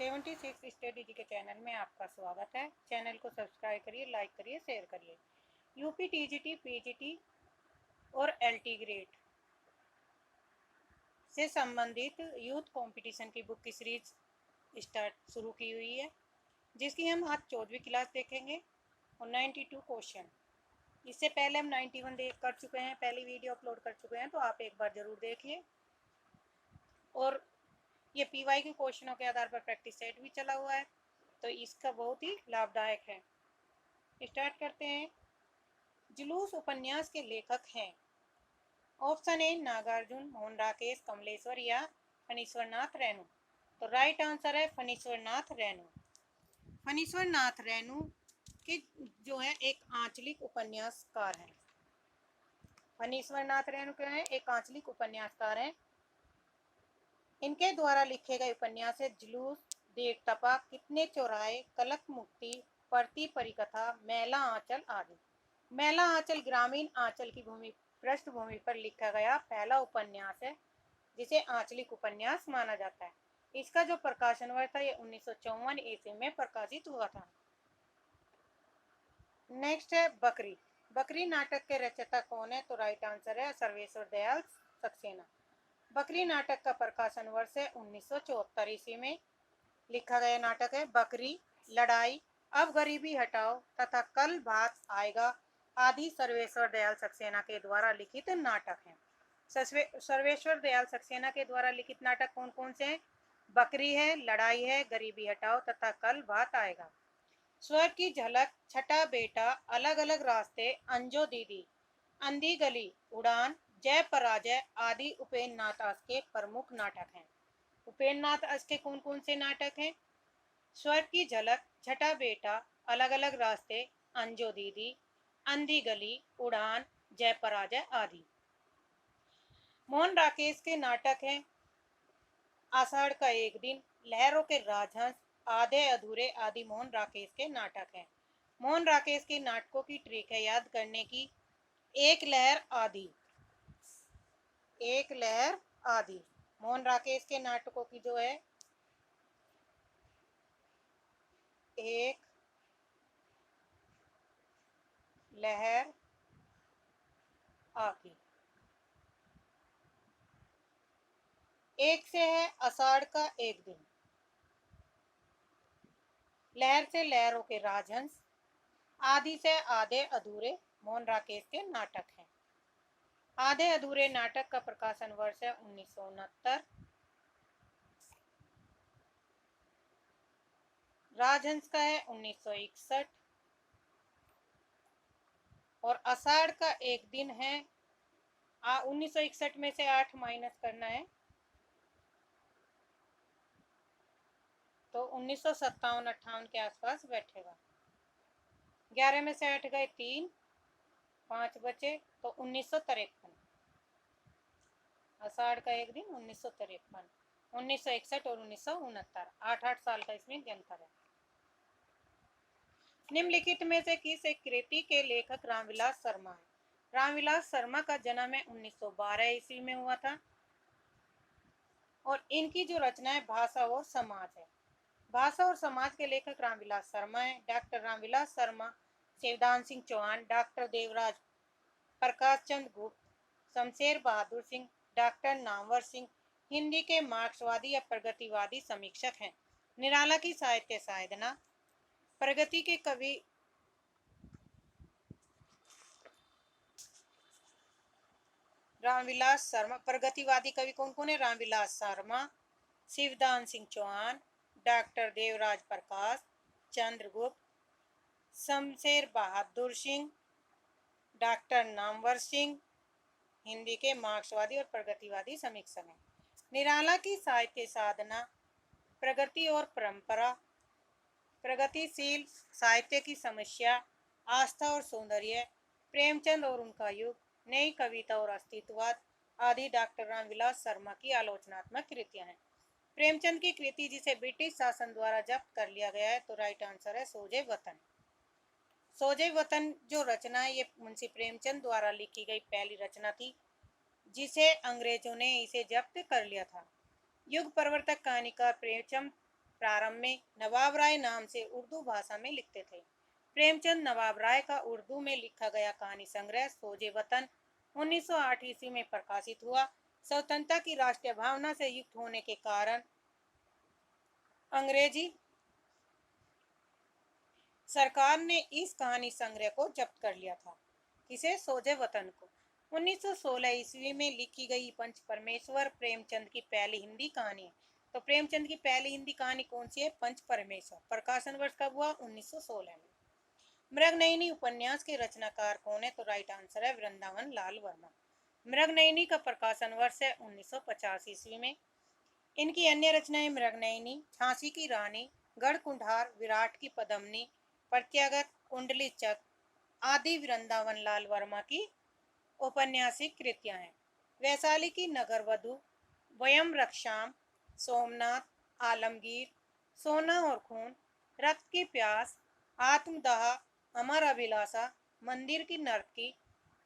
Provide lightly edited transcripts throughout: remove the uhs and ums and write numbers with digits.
76 study जी के channel में आपका स्वागत है। चैनल को सब्सक्राइब करिए, लाइक करिए, शेयर करिए। यूपी टीजीटी, पीजीटी और एलटी ग्रेड से संबंधित यूथ कंपटीशन की बुक की सीरीज शुरू की हुई है, जिसकी हम आज 14वीं क्लास देखेंगे और 92 क्वेश्चन। इससे पहले हम 91 देख कर चुके हैं, पहली वीडियो अपलोड कर चुके हैं, तो आप एक बार ज़रूर देखिए। और ये पीवाई के क्वेश्चनों के आधार पर प्रैक्टिस सेट भी चला हुआ है, तो इसका बहुत ही लाभदायक है। स्टार्ट करते हैं। जुलूस उपन्यास के लेखक हैं। ऑप्शन ए नागार्जुन, मोहन राकेश, कमलेश्वर या फणीश्वर नाथ रेणु। तो राइट आंसर है फणीश्वर नाथ रेणु। फणीश्वर नाथ रेणु के जो है एक आंचलिक उपन्यासकार हैं। फणीश्वर नाथ रेणु क्या है? एक आंचलिक उपन्यासकार हैं। इनके द्वारा लिखे गए उपन्यास है जुलूस, देख तपा, कितने चौराहे, कलक मुक्ति, परती परिकथा, मैला आंचल आदि। मैला आंचल ग्रामीण आंचल की पृष्ठभूमि पर लिखा गया पहला उपन्यास है, जिसे आंचलिक उपन्यास माना जाता है। इसका जो प्रकाशन वर्ष था ये 1954 ईस्वी में प्रकाशित हुआ था। नेक्स्ट है बकरी। बकरी नाटक के रचयिता कौन है? तो राइट आंसर है सर्वेश्वर दयाल सक्सेना। बकरी नाटक का प्रकाशन वर्ष है 1974 ईस्वी में। लिखा गया नाटक है बकरी, लड़ाई, अब गरीबी हटाओ तथा कल भात आएगा आदि सर्वेश्वर दयाल सक्सेना के द्वारा लिखित नाटक हैं। सर्वेश्वर दयाल सक्सेना के द्वारा लिखित नाटक कौन कौन से हैं? बकरी है, लड़ाई है, गरीबी हटाओ तथा कल भात आएगा। स्वर्ग की झलक, छठा बेटा, अलग अलग रास्ते, अंजो दीदी, अंधी गली, उड़ान, जय पराजय आदि उपेन्द्र नाथ दास के प्रमुख नाटक हैं। उपेन्द्र नाथ दास के कौन कौन से नाटक हैं? स्वर्ग की झलक, छठा बेटा, अलग अलग रास्ते, अंजो दीदी, अंधी गली, उड़ान, जय पराजय आदि। मोहन राकेश के नाटक हैं आषाढ़ का एक दिन, लहरों के राजहंस, आधे अधूरे आदि मोहन राकेश के नाटक हैं। मोहन राकेश के नाटकों की ट्रिक है याद करने की। एक लहर आधी, एक लहर आधी। मोहन राकेश के नाटकों की जो है एक लहर आधी। एक से है आषाढ़ का एक दिन, लहर से लहरों के राजहंस, आधी से आधे अधूरे मोहन राकेश के नाटक हैं। आधे अधूरे नाटक का प्रकाशन वर्ष है 1969। राजहंस का है 1961 और आषाढ़ का एक दिन है 1961 में से 8 माइनस करना है तो 1957-58 के आसपास बैठेगा। 11 में से 8 गए 3, 5 बचे तो 1953। आषाढ़ का एक दिन 1953, 1961 और 1969, 8-8 साल का इसमें अंतर है। निम्नलिखित में से किस एक कृति के लेखक रामविलास शर्मा है? रामविलास शर्मा का जन्म है 1912 ईस्वी में हुआ था और इनकी जो रचना है भाषा और समाज है। भाषा और समाज के लेखक रामविलास शर्मा है। डॉक्टर रामविलास शर्मा, शिवदान सिंह चौहान, डॉक्टर देवराज, प्रकाश चंद्र गुप्त, शमशेर बहादुर सिंह, डॉक्टर नामवर सिंह हिंदी के मार्क्सवादी या प्रगतिवादी समीक्षक हैं। निराला की साहित्य साधना। प्रगति के कवि रामविलास शर्मा। प्रगतिवादी कवि कौन कौन है? रामविलास शर्मा, शिवदान सिंह चौहान, डॉक्टर देवराज प्रकाश चंद्रगुप्त, शमशेर बहादुर सिंह, डॉक्टर नामवर सिंह हिंदी के मार्क्सवादी और प्रगतिवादी समीक्षक हैं। निराला की साहित्य साधना। प्रगति और परंपरा, प्रगतिशील साहित्य की समस्या, आस्था और सौंदर्य, प्रेमचंद और उनका युग, नई कविता और अस्तित्ववाद आदि डॉक्टर रामविलास शर्मा की आलोचनात्मक कृतियां हैं। प्रेमचंद की कृति जिसे ब्रिटिश शासन द्वारा जब्त कर लिया गया है, तो राइट आंसर है सोजे वतन। सोजे वतन जो रचना है ये मुंशी प्रेमचंद द्वारा लिखी गई पहली रचना थी, जिसे अंग्रेजों ने इसे जब्त कर लिया था। युग प्रवर्तक कहानीकार प्रेमचंद प्रारंभ में नवाब राय नाम से उर्दू भाषा में लिखते थे। प्रेमचंद नवाब राय का उर्दू में लिखा गया कहानी संग्रह सोजे वतन 1908 ईस्वी में प्रकाशित हुआ। स्वतंत्रता की राष्ट्रीय भावना से युक्त होने के कारण अंग्रेजी सरकार ने इस कहानी संग्रह को जब्त कर लिया था। किसे? सोजे वतन को। 1916 ईस्वी में लिखी गई पंच परमेश्वर प्रेमचंद की पहली हिंदी कहानी है। तो प्रेमचंद की पहली हिंदी कहानी कौन सी है? पंच परमेश्वर। प्रकाशन वर्ष कब हुआ? 1916 में। मृगनयनी उपन्यास के रचनाकार कौन है? तो राइट आंसर है वृंदावन लाल वर्मा। मृगनयनी का प्रकाशन वर्ष है 1950 ईस्वी में। इनकी अन्य रचनाएं मृगनयनी, झांसी की रानी, गढ़ कुंठार, विराट की पद्मिनी, प्रत्यागत, कुंडली चक्र आदि वृंदावन लाल वर्मा की औपन्यासिक कृतियां हैं। वैशाली की नगर वधु, वयम रक्षाम, सोमनाथ, आलमगीर, सोना और खून, रक्त की प्यास, आत्मदाह, अमर अभिलाषा, मंदिर की नर्तकी,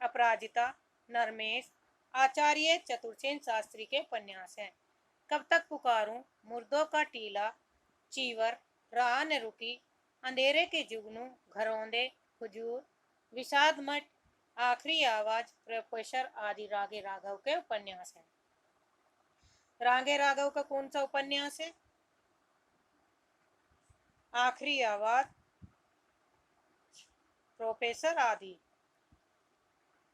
अपराजिता, नरमेश, आचार्य चतुर्सेन शास्त्री के उपन्यास हैं। कब तक पुकारूं, मुर्दों का टीला, चीवर, राह न रुकी, अंधेरे के जुगनू, घरौंदे, हुजूर, विषाद मठ, आखिरी आवाज, प्रोफेसर आदि रागे राघव के उपन्यास हैं। रागे राघव का कौन सा उपन्यास है? आखिरी आवाज, प्रोफेसर आदि।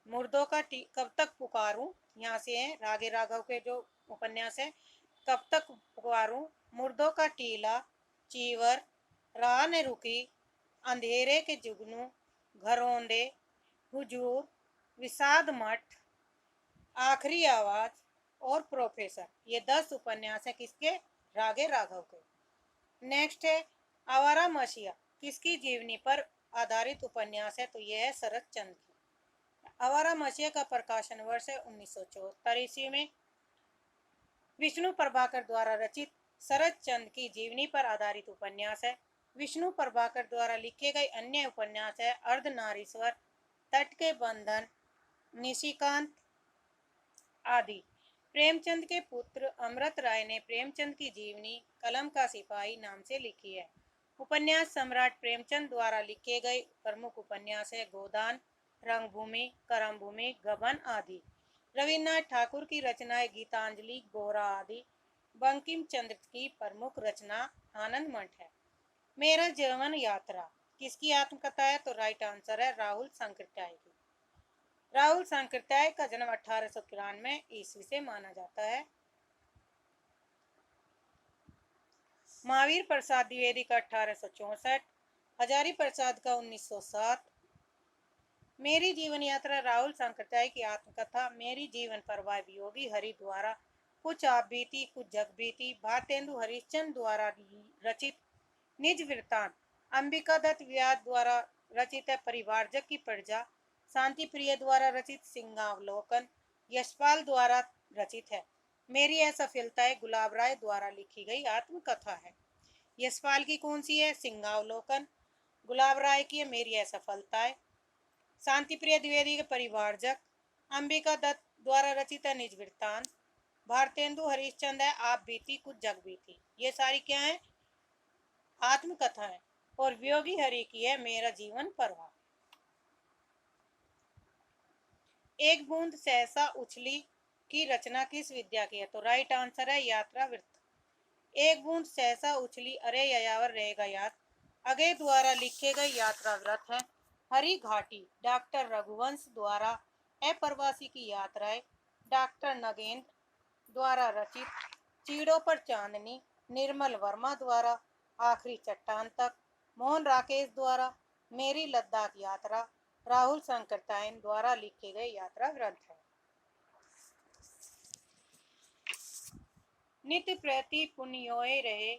मुर्दों का कब तक पुकारूं, यहाँ से है रागे राघव के जो उपन्यास है। कब तक पुकारूं, मुर्दों का टीला, चीवर, राह न रुकी, अंधेरे के जुगनू, घरौंदे, हुजूर, विषाद मठ, आखिरी आवाज और प्रोफेसर। ये 10 उपन्यास है किसके? रागे राघव के। नेक्स्ट है आवारा मसीहा, किसकी जीवनी पर आधारित उपन्यास है? तो यह है शरद चंद्र की। आवारा मसीहा का प्रकाशन वर्ष है 1974 ईस्वी में। विष्णु प्रभाकर द्वारा रचित शरद चंद्र की जीवनी पर आधारित उपन्यास है। विष्णु प्रभाकर द्वारा लिखे गए अन्य उपन्यास है अर्धनारीश्वर, तट के बंधन, निशिकांत आदि। प्रेमचंद के पुत्र अमृत राय ने प्रेमचंद की जीवनी कलम का सिपाही नाम से लिखी है। उपन्यास सम्राट प्रेमचंद द्वारा लिखे गए प्रमुख उपन्यास है गोदान, रंगभूमि, करमभूमि, गबन आदि। रविन्द्रनाथ ठाकुर की रचनाएं गीतांजलि, गोरा आदि। बंकिम चंद्र की प्रमुख रचना आनंद मठ है। मेरा जीवन यात्रा किसकी आत्मकथा है? तो राइट आंसर है राहुल सांकृत्याय की। राहुल सांकृत्याय का जन्म 1893 ईस्वी से माना जाता है। महावीर प्रसाद द्विवेदी का 1864, हजारी प्रसाद का 1907। मेरी जीवन यात्रा राहुल सांकृत्याय की आत्मकथा मेरी जीवन परवाह वियोगी हरि द्वारा कुछ आप बीती कुछ जग बीती, भारतेंदु हरिश्चंद्र द्वारा रचित निज वृत्तांत, अंबिका दत्त व्यास द्वारा रचित है परिवारजक की प्रजा, शांति प्रिय द्वारा रचित सिंहावलोकन, यशपाल द्वारा रचित है मेरी असफलता है, गुलाब राय द्वारा लिखी गई आत्मकथा है। यशपाल की कौन सी है? सिंहावलोकन। गुलाब राय की है मेरी असफलता है। शांति प्रिय द्विवेदी के परिवारजक, अंबिका दत्त द्वारा रचित है निज वृत्तांत, भारतेंदु हरिश्चंद्र है आप बीती कुछ जग बीती। ये सारी क्या है? आत्मकथा है। और वियोगी हरि की है मेरा जीवन परवाह। एक बूंद सहसा उछली की रचना किस विद्या की है? तो राइट आंसर है यात्रा वृत्त। एक बूंद सहसा उछली अरे यायावर रहेगा याद, अगे द्वारा लिखे गए यात्रा व्रत है। हरी घाटी डॉक्टर रघुवंश द्वारा, अप्रवासी की यात्राएं डॉक्टर नगेंद्र द्वारा रचित, चीड़ों पर चांदनी निर्मल वर्मा द्वारा, आखिरी चट्टान तक मोहन राकेश द्वारा, मेरी लद्दाख यात्रा राहुल सांकृत्याय द्वारा लिखे गए यात्रा ग्रंथ है। नित्य प्रति पुण्योय रहे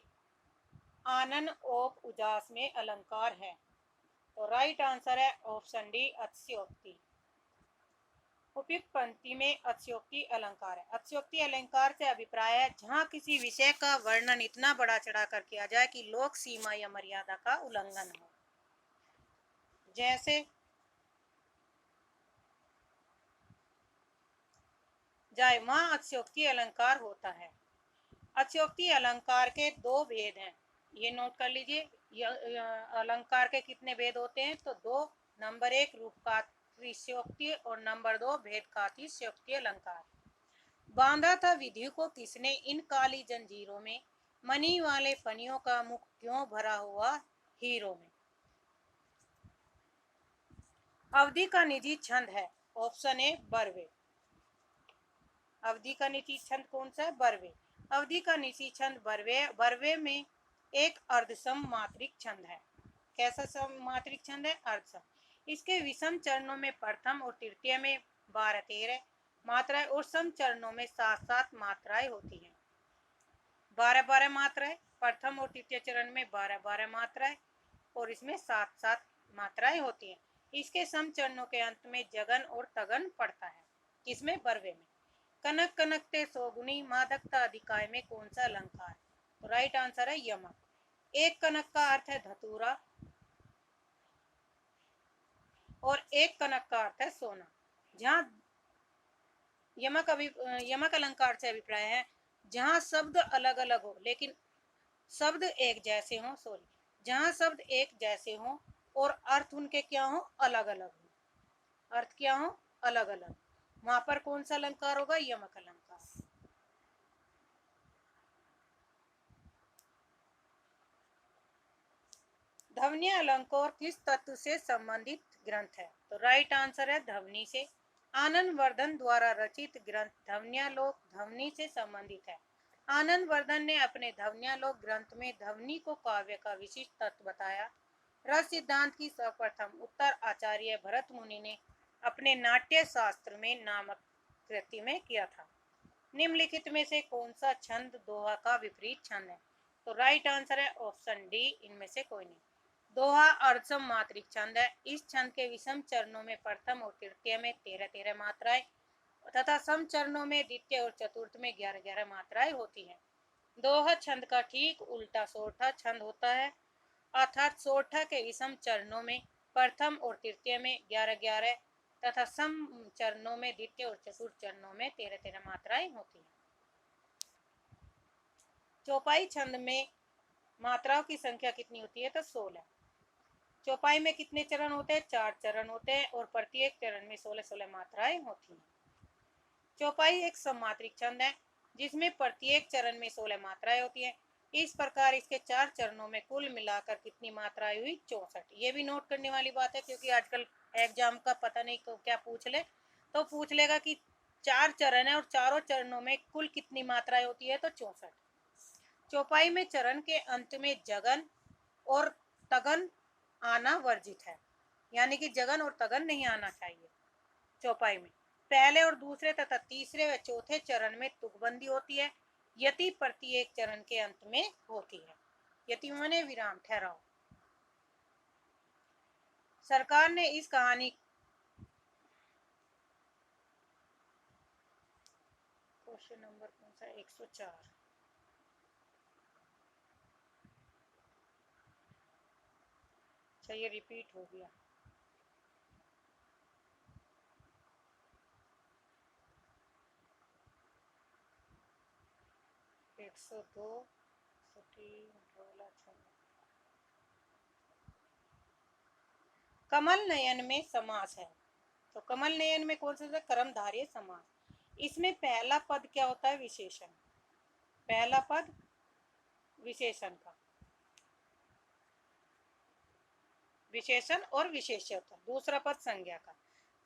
आनन ओप उजास में अलंकार है। तो राइट आंसर है ऑप्शन डी अतिशयोक्ति। उपयुक्त पंक्ति में अतिशयोक्ति अलंकार है। अतिशयोक्ति अलंकार से अभिप्राय है जहाँ किसी विषय का वर्णन इतना बड़ा चढ़ाकर किया जाए कि लोक सीमा या मर्यादा का उल्लंघन हो। जैसे जाए वहाँ अतिशयोक्ति अलंकार होता है। अतिशयोक्ति अलंकार के दो भेद हैं, ये नोट कर लीजिए। अलंकार के कितने भेद होते हैं? तो दो। नंबर 1 रूपकातिशयोक्ति और नंबर 2 भेदकातिशयोक्ति अलंकार। बांधा था विधि को किसने इन काली जंजीरों में, मनी वाले फनियों का मुख क्यों भरा हुआ हीरो में। अवधि का निजी छंद है, ऑप्शन ए बरवे। अवधि का निजी छंद कौन सा है? बरवे। अवधि का निजी छंद बरवे। बरवे में एक अर्धसम मात्रिक छंद है। कैसा सम मात्रिक छंद है? अर्धसम। इसके विषम चरणों में प्रथम और तृतीय में 12-13 मात्राएं और सम चरणों में 7-7 मात्राएं होती हैं। 12-12 मात्राएं प्रथम और तृतीय चरण में, 12-12 मात्राएं और इसमें 7-7 मात्राएं होती हैं। इसके सम चरणों के अंत में जगन और तगन पड़ता है। किसमें? बरवे में। कनक कनकते सौगुनी मादकता अधिकाय में कौन सा अलंकार? तो राइट आंसर है यमक। एक कनक का अर्थ है धतूरा और एक कनक का अर्थ है सोना। जहां यमक अलंकार से अभिप्राय है जहां शब्द अलग अलग हो लेकिन शब्द एक जैसे हों, जहां शब्द एक जैसे हों और अर्थ उनके क्या हो? अलग अलग हो। अर्थ क्या हो? अलग अलग। वहां पर कौन सा अलंकार होगा? यमक अलंकार। ध्वनि अलंकार किस तत्व से संबंधित ग्रंथ है? तो राइट आंसर है ध्वनि से। आनंद वर्धन द्वारा रचित ग्रंथ ध्वन्यालोक ध्वनि से संबंधित है। आनंद वर्धन ने अपने ध्वन्यालोक ग्रंथ में ध्वनि को काव्य का विशिष्ट तत्व बताया। रस सिद्धांत की सर्वप्रथम उत्तर आचार्य भरत मुनि ने अपने नाट्य शास्त्र में नामक कृति में किया था। निम्नलिखित में से कौन सा छंद दोहा का विपरीत छंद है? तो राइट आंसर है ऑप्शन डी, इनमें से कोई नहीं। दोहा अर्धसम मात्रिक छंद है। इस छंद के विषम चरणों में प्रथम और तृतीय में 13-13 मात्राएं तथा सम चरणों में द्वितीय और चतुर्थ में 11-11 मात्राएं होती हैं। दोहा छंद का ठीक उल्टा सोरठा छंद होता है, अर्थात सोरठा के विषम चरणों में प्रथम और तृतीय में 11-11 तथा सम चरणों में द्वितीय और चतुर्थ चरणों में 13-13 मात्राएं होती हैं। चौपाई छंद में मात्राओं की संख्या कितनी होती है? तो 16। चौपाई में कितने चरण होते हैं? 4 चरण होते हैं और प्रत्येक चरण में 16-16 मात्राएं होती हैं। चौपाई एक सममात्रिक छंद है जिसमें प्रत्येक चरण में 16 मात्राएं होती हैं। इस प्रकार इसके 4 चरणों में कुल मिलाकर कितनी मात्राएं हुई? 64। ये भी नोट करने वाली बात है क्योंकि आजकल एग्जाम का पता नहीं को क्या पूछ ले, तो पूछ लेगा कि 4 चरण है और चारों चरणों में कुल कितनी मात्राएं होती है? तो 64। चौपाई में चरण के अंत में जगन और तगन आना वर्जित है, यानी कि जगन और तगन नहीं आना चाहिए चौपाई में। पहले और दूसरे तथा तीसरे व चौथे चरण में तुकबंदी होती है, यति प्रत्येक चरण के अंत में होती है। यति माने विराम, ठहराव। सरकार ने इस कहानी क्वेश्चन नंबर कौन सा? 104। अच्छा, ये रिपीट हो गया। एक सौ दो कमल नयन में समास है। तो कमल नयन में कौन सा? कर्मधारय समास। इसमें पहला पद क्या होता है? विशेषण। पहला पद विशेषण का, विशेषण और विशेष्य होता है। दूसरा पद संज्ञा का।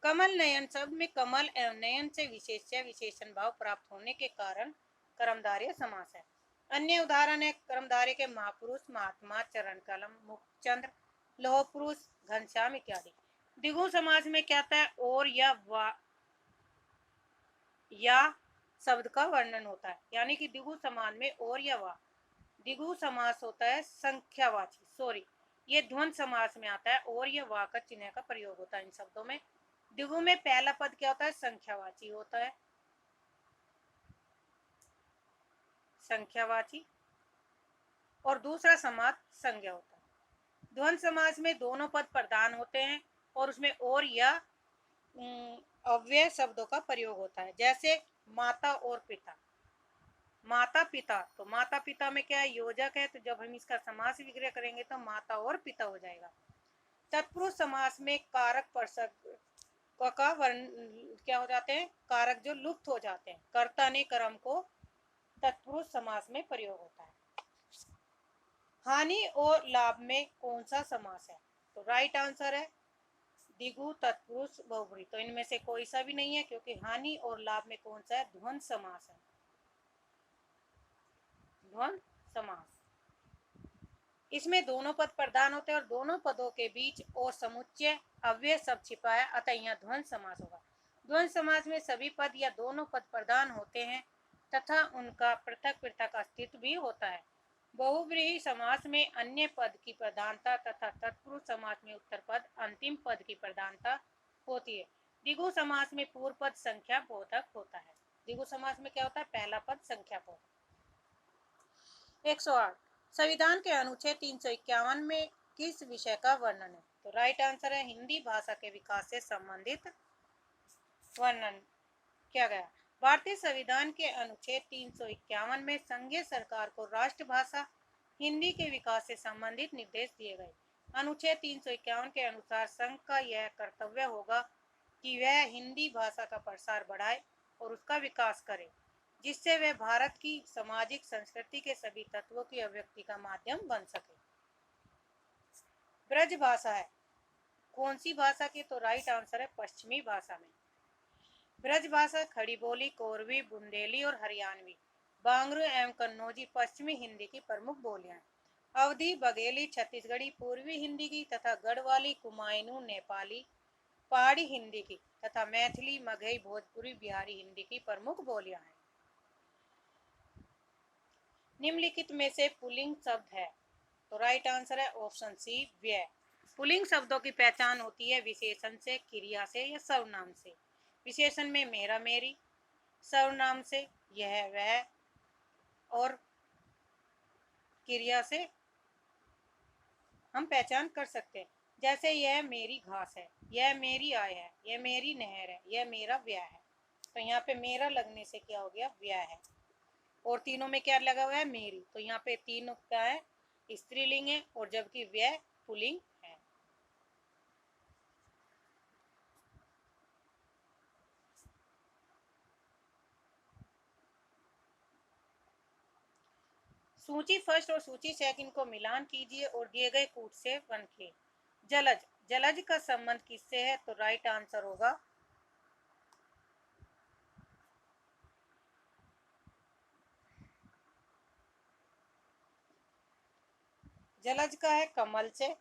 कमल नयन शब्द में कमल एवं नयन से विशेष्य विशेषण भाव प्राप्त होने के कारण कर्मधारय समास है। अन्य उदाहरण है कर्मधारय के महापुरुष, महात्मा, चरण कलम, मुखचंद्र, लौह पुरुष, घनश्याम इत्यादि। द्विगु समास में क्या आता है? और या शब्द का वर्णन होता है, यानी कि द्विगु समास में और या वा। द्विगु समास होता है संख्यावाची, सॉरी, ये द्वंद समास में आता है और या वा का चिन्ह का प्रयोग होता है इन शब्दों में। द्विगु में पहला पद क्या होता है? संख्यावाची होता है, संख्यावाची, और दूसरा समास संज्ञा होता है। द्वंद समास में दोनों पद प्रधान होते हैं और उसमें और या अव्यय शब्दों का प्रयोग होता है, जैसे माता और पिता। माता पिता, तो माता पिता में क्या है, योजक है, तो जब हम इसका समास विग्रह करेंगे तो माता और पिता हो जाएगा। तत्पुरुष समास में कारक परसक का वर्ण क्या हो जाते हैं, कारक जो लुप्त हो जाते हैं, कर्ता ने कर्म को तत्पुरुष समास में प्रयोग होता है। हानि और लाभ में कौन सा समास है, तो राइट आंसर है द्विगु तत्पुरुष बहुब्री। तो इनमें से कोई सा भी नहीं है, क्योंकि हानि और लाभ में कौन सा है, द्वंद्व समास है, द्वंद्व समास। इसमें दोनों पद प्रधान होते हैं और दोनों पदों के बीच और समुच्चय अव्यय सब छिपा है, अतः यहाँ द्वंद्व समास होगा। द्वंद्व समास में सभी पद या दोनों पद प्रधान होते हैं तथा उनका पृथक पृथक अस्तित्व भी होता है। बहुव्रीहि समास में अन्य पद की प्रधानता तथा तत्पुरुष समास में उत्तर पद अंतिम पद की प्रधानता होती है। द्विगु समास में पूर्व पद संख्या बोधक होता है। द्विगु समास में क्या होता है, पहला पद संख्या बोधक। 108 संविधान के अनुच्छेद 351 में किस विषय का वर्णन है, तो राइट आंसर है हिंदी भाषा के विकास से संबंधित वर्णन किया गया। भारतीय संविधान के अनुच्छेद 351 में संघीय सरकार को राष्ट्रभाषा हिंदी के विकास से संबंधित निर्देश दिए गए। अनुच्छेद 351 के अनुसार संघ का यह कर्तव्य होगा कि वह हिंदी भाषा का प्रसार बढ़ाए और उसका विकास करे, जिससे वह भारत की सामाजिक संस्कृति के सभी तत्वों की अभिव्यक्ति का माध्यम बन सके। ब्रज भाषा है कौन सी भाषा की, तो राइट आंसर है पश्चिमी भाषा में। ब्रज भाषा खड़ी बोली, कोरवी, बुंदेली और हरियाणवी, बांग्रू एवं कन्नौजी पश्चिमी हिंदी की प्रमुख बोलियां। अवधी, बघेली, छत्तीसगढ़ी पूर्वी हिंदी की तथा गढ़वाली, कुमायूनी, नेपाली, पहाड़ी हिंदी की तथा मैथिली, मगही, भोजपुरी, बिहारी हिंदी की प्रमुख बोलियां हैं। निम्नलिखित में से पुल्लिंग शब्द है, तो राइट आंसर है ऑप्शन सी व्यय। पुल्लिंग शब्दों की पहचान होती है विशेषण से, क्रिया से या सर्वनाम से। विशेषण में मेरा, मेरी, सर्वनाम से यह, वह, और क्रिया से हम पहचान कर सकते हैं। जैसे यह मेरी घास है, यह मेरी आय है, यह मेरी नहर है, यह मेरा व्यय है। तो यहाँ पे मेरा लगने से क्या हो गया, व्यय है। और तीनों में क्या लगा हुआ है, मेरी, तो यहाँ पे तीनों क्या है, स्त्रीलिंग है, और जबकि व्यय पुल्लिंग है। सूची फर्स्ट और सूची सेकंड को मिलान कीजिए और दिए गए कूट से बनके। जलज, जलज का संबंध किससे है, तो राइट आंसर होगा जलज का है कमल से,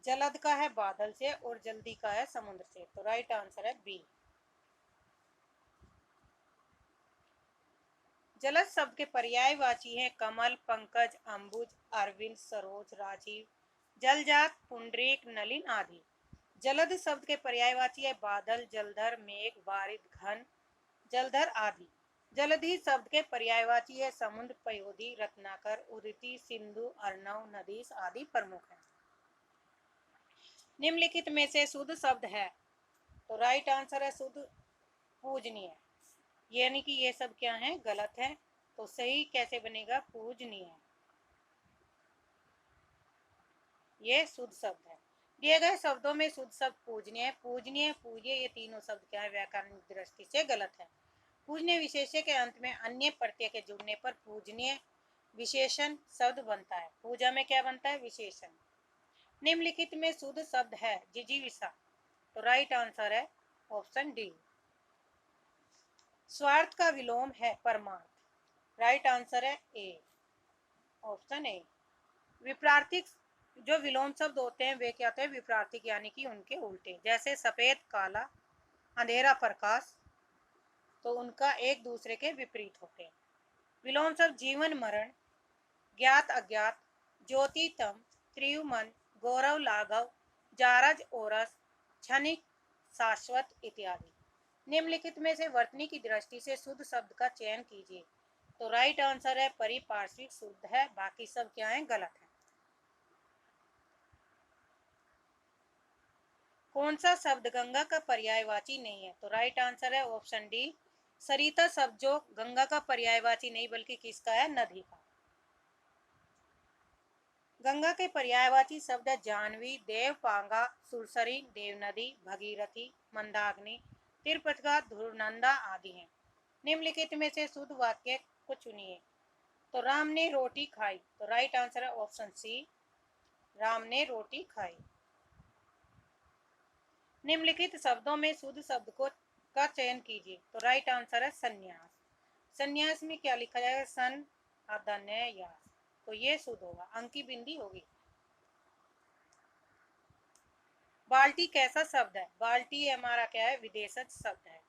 जलद का है बादल से, और जल्दी का है समुद्र से। तो राइट आंसर है बी। जलज शब्द के पर्यायवाची हैं कमल, पंकज, अंबुज, अरविंद, सरोज, राजीव, जलजात, पुंडरीक, नलिन आदि। जलद शब्द के पर्यायवाची है बादल, जलधर, मेघ, बारिद, घन, जलधर आदि। जलधि शब्द के पर्यायवाची है समुद्र, पयोधी, रत्नाकर, उदिति, सिंधु, अर्णव, नदीस आदि प्रमुख हैं। निम्नलिखित में से शुद्ध शब्द है, तो राइट आंसर है शुद्ध पूजनीय, यानी कि ये सब क्या है, गलत है। तो सही कैसे बनेगा, पूजनीय, ये शुद्ध शब्द है। दिए गए शब्दों में शुद्ध शब्द पूजनीय, पूजनीय, पूज्य, ये तीनों शब्द क्या है, व्याकरणिक दृष्टि से गलत है। पूजनीय विशेष्य के अंत में अन्य प्रत्यय के जुड़ने पर पूजनीय विशेषण शब्द बनता है। पूजा में क्या बनता है, विशेषण। निम्नलिखित में शुद्ध शब्द है जिजीविषा, तो राइट आंसर है ऑप्शन डी। स्वार्थ का विलोम है परमार्थ, राइट आंसर है ए, ऑप्शन ए। विप्रार्थिक जो विलोम शब्द होते हैं वे क्या होते हैं, विप्रार्थिक, यानी कि उनके उल्टे। जैसे सफेद काला, अंधेरा प्रकाश, तो उनका एक दूसरे के विपरीत होते हैं। विलोम शब्द जीवन मरण, ज्ञात अज्ञात, ज्योति तम, त्रियुमन, गौरव लाघव, जारज ओरस, क्षणिक शाश्वत इत्यादि। निम्नलिखित में से वर्तनी की दृष्टि से शुद्ध शब्द का चयन कीजिए, तो राइट आंसर है परिपार्श्विक शुद्ध है, बाकी सब क्या है, गलत है। कौन सा शब्द गंगा का पर्यायवाची नहीं है, तो राइट आंसर है ऑप्शन डी सरिता शब्द जो गंगा का पर्यायवाची नहीं बल्कि किसका है, नदी का। गंगा के पर्यायवाची शब्द है जाह्नवी, देव पांगा, सुरसरी, देवनदी, भगीरथी, मंदाकिनी, तिरपतगा, धुरनंदा आदि हैं। निम्नलिखित में से शुद्ध वाक्य को चुनिए। तो राम ने रोटी खाई, तो राइट आंसर है ऑप्शन सी, राम ने रोटी खाई। निम्नलिखित शब्दों में शुद्ध शब्द को का चयन कीजिए, तो राइट आंसर है संन्यास। संन्यास में क्या लिखा जाएगा, सन अदन्यास, तो ये शुद्ध होगा, अंक की बिंदी होगी। बाल्टी कैसा शब्द है, बाल्टी हमारा क्या है, विदेशज शब्द है।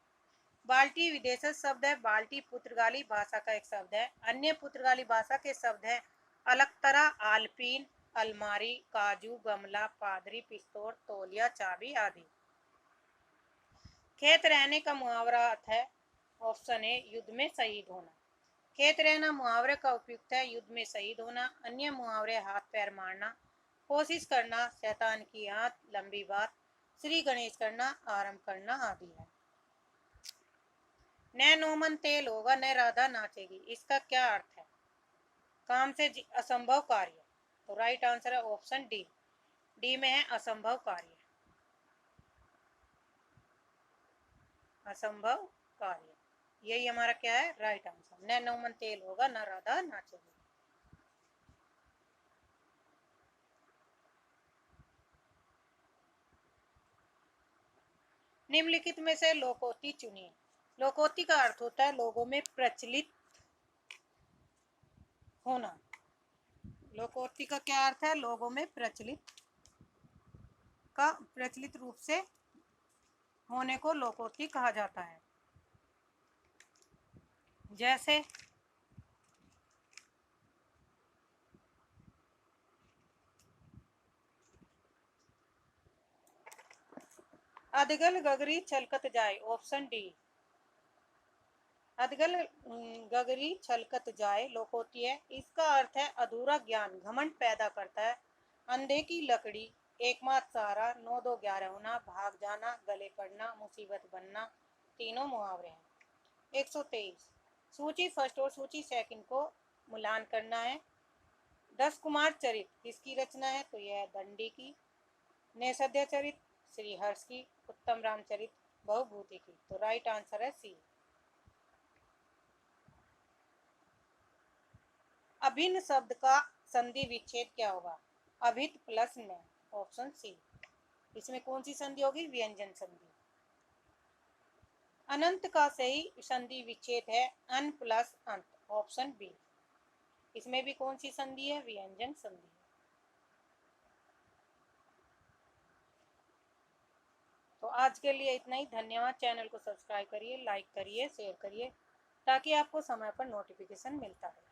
बाल्टी विदेशज शब्द है। बाल्टी पुर्तगाली भाषा का एक शब्द है। अन्य पुर्तगाली भाषा के शब्द है अलकतरा, आल्पीन, अलमारी, काजू, गमला, पादरी, पिस्तौल, तौलिया, चाबी आदि। खेत रहने का मुहावरा अर्थ है, ऑप्शन ए, युद्ध में शहीद होना। खेत रहना मुहावरे का उपयुक्त है, युद्ध में शहीद होना। अन्य मुहावरे हाथ पैर मारना, कोशिश करना, शैतान की आंत, लंबी बात, श्री गणेश करना, आरंभ करना आदि है। न नोमन तेल होगा न राधा नाचेगी, इसका क्या अर्थ है, काम से असंभव कार्य, तो राइट आंसर है ऑप्शन डी, डी में है असंभव कार्य, असंभव कार्य, यही हमारा क्या है, राइट आंसर। न नोमन तेल होगा न राधा नाचेगी। निम्नलिखित में से लोकोक्ति चुनिए। लोकोक्ति का अर्थ होता है लोगों में प्रचलित होना। लोकोक्ति का क्या अर्थ है, लोगों में प्रचलित रूप से होने को लोकोक्ति कहा जाता है। जैसे अधगल गगरी छलकत जाए, ऑप्शन डी, अधगल गगरी छलकत जाए लोकोक्ति है। इसका अर्थ है अधूरा ज्ञान, घमंड पैदा करता है। अंधे की लकड़ी, एकमात्र सहारा, 9 2 11 होना, भाग जाना, गले पड़ना, मुसीबत बनना, तीनों मुहावरे हैं। 123 सूची फर्स्ट और सूची सेकंड को मिलान करना है। 10 कुमार चरित किसकी रचना है, तो यह है दंडी की। नैषधीय चरित श्री हर्ष की। उत्तम रामचरित बहुभूति की, तो राइट आंसर है सी। अभिन्न शब्द का संधि विच्छेद क्या होगा, अभित प्लस न, ऑप्शन सी। इसमें कौन सी संधि होगी, व्यंजन संधि। अनंत का सही संधि विच्छेद है अन प्लस अंत, ऑप्शन बी। इसमें भी कौन सी संधि है, व्यंजन संधि। तो आज के लिए इतना ही, धन्यवाद। चैनल को सब्सक्राइब करिए, लाइक करिए, शेयर करिए, ताकि आपको समय पर नोटिफिकेशन मिलता रहे।